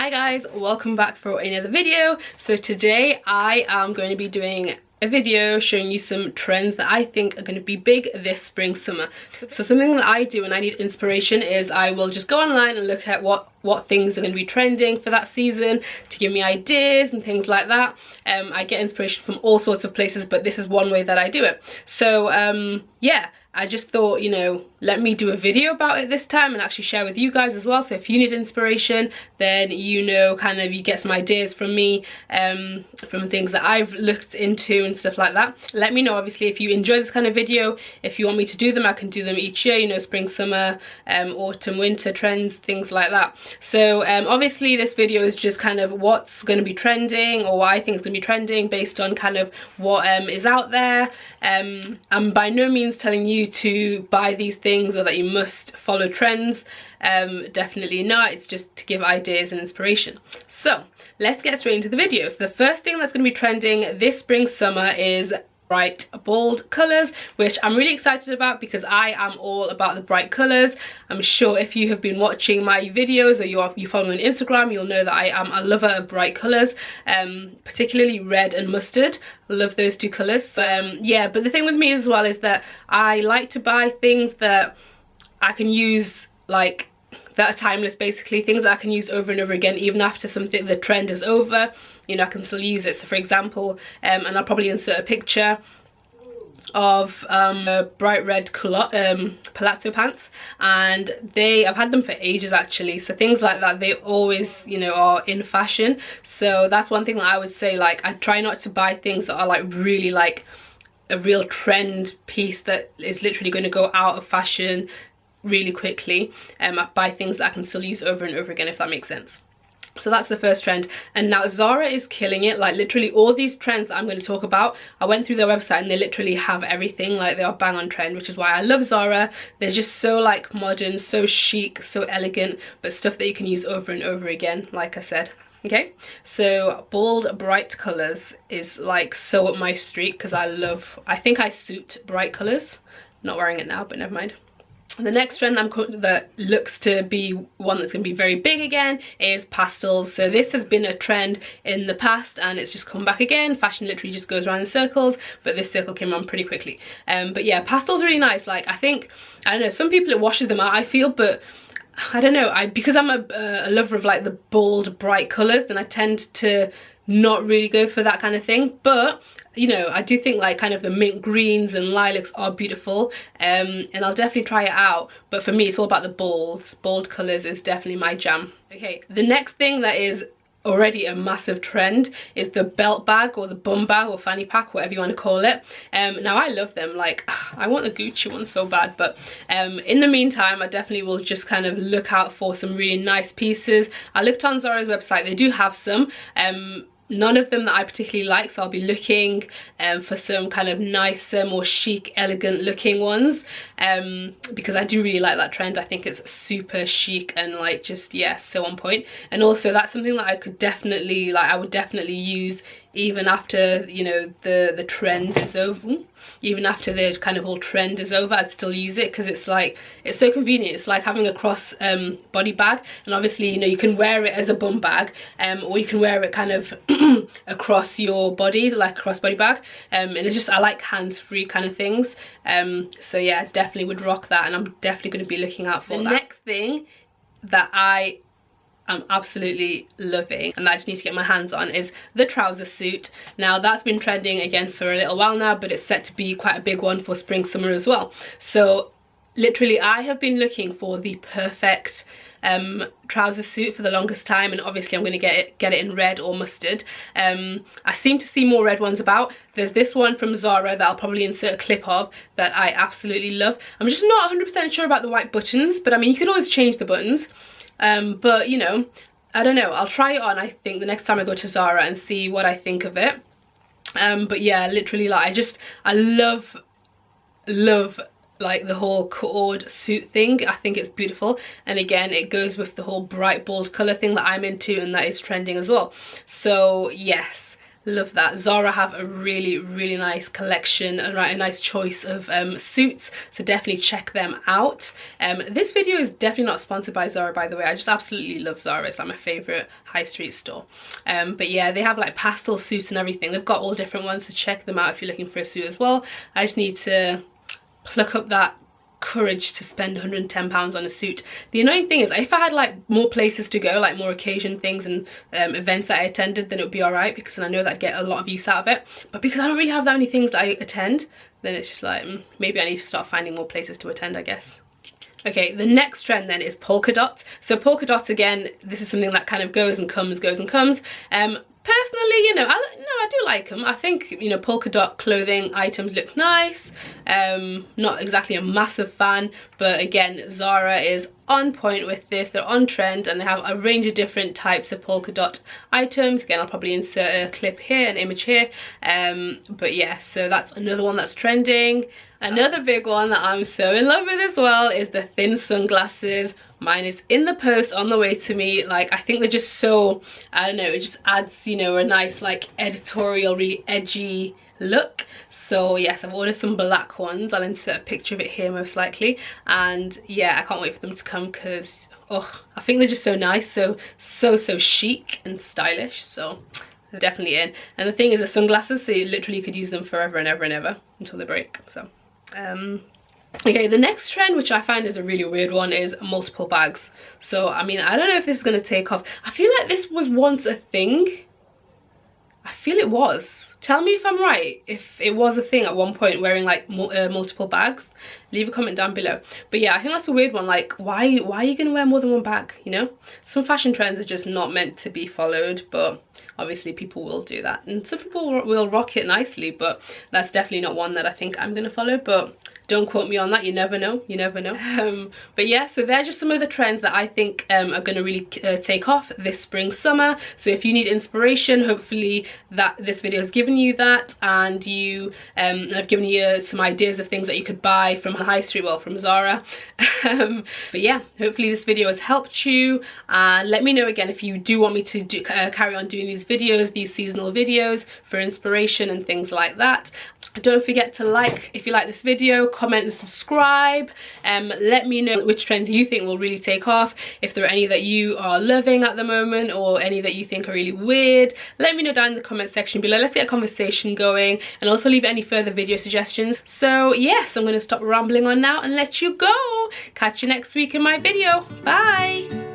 Hi guys, welcome back for another video. So today I am going to be doing a video showing you some trends that I think are going to be big this spring summer. So something that I do when I need inspiration is I will just go online and look at what things are going to be trending for that season to give me ideas and things like that. I get inspiration from all sorts of places, but this is one way that I do it. So yeah, I just thought, you know, let me do a video about it this time and actually share with you guys as well. So if you need inspiration, then you know, kind of you get some ideas from me, from things that I've looked into and stuff like that. Let me know obviously if you enjoy this kind of video. If you want me to do them, I can do them each year, you know, spring, summer, autumn, winter trends, things like that. So obviously this video is just kind of what's going to be trending, or what I think is going to be trending based on kind of what is out there. I'm by no means telling you to buy these things or that you must follow trends. Definitely not. It's just to give ideas and inspiration. So let's get straight into the video. So the first thing that's going to be trending this spring summer is bright bold colors, which I'm really excited about because I am all about the bright colors. I'm sure if you have been watching my videos or you follow me on Instagram, you'll know that I am a lover of bright colors, particularly red and mustard. I love those two colors. Yeah, but the thing with me as well is that I like to buy things that I can use, like that are timeless, basically things that I can use over and over again even after the trend is over. You know, I can still use it. So for example, and I'll probably insert a picture of bright red palazzo pants, and I've had them for ages actually. So things like that, they always, you know, are in fashion. So that's one thing that I would say, like I try not to buy things that are like really like a real trend piece that is literally going to go out of fashion really quickly. I buy things that I can still use over and over again, if that makes sense. So that's the first trend. And now Zara is killing it. Like literally all these trends that I'm going to talk about, I went through their website and they literally have everything. Like they are bang on trend, which is why I love Zara. They're just so like modern, so chic, so elegant, but stuff that you can use over and over again, like I said. Okay, so bold bright colors is like so up my street because I think I suit bright colors. Not wearing it now, but never mind. The next trend that looks to be one that's going to be very big again is pastels. So this has been a trend in the past and it's just come back again. Fashion literally just goes around in circles, but this circle came on pretty quickly. But yeah, pastels are really nice. Like I don't know, some people it washes them out, I feel, but I don't know, because I'm a lover of like the bold bright colours, then I tend to not really go for that kind of thing. But you know, I do think like kind of the mint greens and lilacs are beautiful, and I'll definitely try it out. But for me, it's all about the bold colours is definitely my jam. Okay, the next thing that is already a massive trend is the belt bag or the bum bag or fanny pack, whatever you want to call it. Now I love them. Like I want a Gucci one so bad, but in the meantime I definitely will just kind of look out for some really nice pieces. I looked on Zara's website, they do have some. None of them that I particularly like, so I'll be looking for some kind of nicer, more chic, elegant looking ones, because I do really like that trend. I think it's super chic and like just, yeah, so on point. And also that's something that I could definitely, like I would definitely use even after, you know, the trend is over. Even after the kind of whole trend is over, I'd still use it because it's like, it's so convenient. It's like having a cross body bag, and obviously, you know, you can wear it as a bum bag, or you can wear it kind of across your body, like a crossbody bag, and it's just, I like hands-free kind of things. So yeah, definitely would rock that, and I'm definitely going to be looking out for that. The next thing that I'm absolutely loving and that I just need to get my hands on is the trouser suit. Now that's been trending again for a little while now, but it's set to be quite a big one for spring summer as well. So literally I have been looking for the perfect trouser suit for the longest time, and obviously I'm going to get it in red or mustard. I seem to see more red ones about. There's this one from Zara that I'll probably insert a clip of that I absolutely love. I'm just not 100% sure about the white buttons, but I mean you can always change the buttons. But you know, I don't know, I'll try it on, I think, the next time I go to Zara and see what I think of it. But yeah, literally, like I love like the whole cord suit thing. I think it's beautiful, and again it goes with the whole bright bold color thing that I'm into and that is trending as well. So yes, love that. Zara have a really nice collection, a nice choice of suits, so definitely check them out. This video is definitely not sponsored by Zara, by the way. I just absolutely love Zara. It's like my favorite high street store. But yeah, they have like pastel suits and everything. They've got all different ones, so check them out if you're looking for a suit as well. I just need to pluck up that courage to spend £110 on a suit. The annoying thing is, if I had like more places to go, like more occasion things and events that I attended, then it would be alright, because then I know that I'd get a lot of use out of it. But because I don't really have that many things that I attend, then it's just like, maybe I need to start finding more places to attend, I guess. Okay, the next trend then is polka dots. So polka dots, again, this is something that kind of goes and comes, goes and comes. Personally, you know, I do like them. I think, you know, polka dot clothing items look nice. Not exactly a massive fan, but again, Zara is on point with this. They're on trend, and they have a range of different types of polka dot items. Again, I'll probably insert a clip here, an image here. But yeah, so that's another one that's trending. Another big one that I'm so in love with as well is the thin sunglasses. Mine is in the post on the way to me. Like, I think they're just so, I don't know, it just adds, you know, a nice like editorial, really edgy look. So yes, I've ordered some black ones. I'll insert a picture of it here most likely. And yeah, I can't wait for them to come, because oh, I think they're just so nice, so chic and stylish. So they're definitely in. And the thing is, the sunglasses, so you literally could use them forever and ever and ever until they break. So okay, the next trend, which I find is a really weird one, is multiple bags. So I mean, I don't know if this is going to take off. I feel like this was once a thing. I feel it was. Tell me if I'm right, if it was a thing at one point, wearing like multiple bags. Leave a comment down below. But yeah, I think that's a weird one. Like, why are you gonna wear more than one bag, you know? Some fashion trends are just not meant to be followed, but obviously people will do that, and some people will rock it nicely, but that's definitely not one that I think I'm gonna follow. But don't quote me on that, you never know, you never know. But yeah, so they're just some of the trends that I think are gonna really take off this spring summer. So if you need inspiration, hopefully that this video has given you that, and you I've given you some ideas of things that you could buy from the high street, well, from Zara. But yeah, hopefully this video has helped you. Let me know again if you do want me to carry on doing these videos, these seasonal videos for inspiration and things like that. Don't forget to like if you like this video, comment and subscribe. Let me know which trends you think will really take off, if there are any that you are loving at the moment, or any that you think are really weird. Let me know down in the comment section below. Let's get a conversation going, and also leave any further video suggestions. So yes, I'm going to stop rambling on now and let you go. Catch you next week in my video. Bye.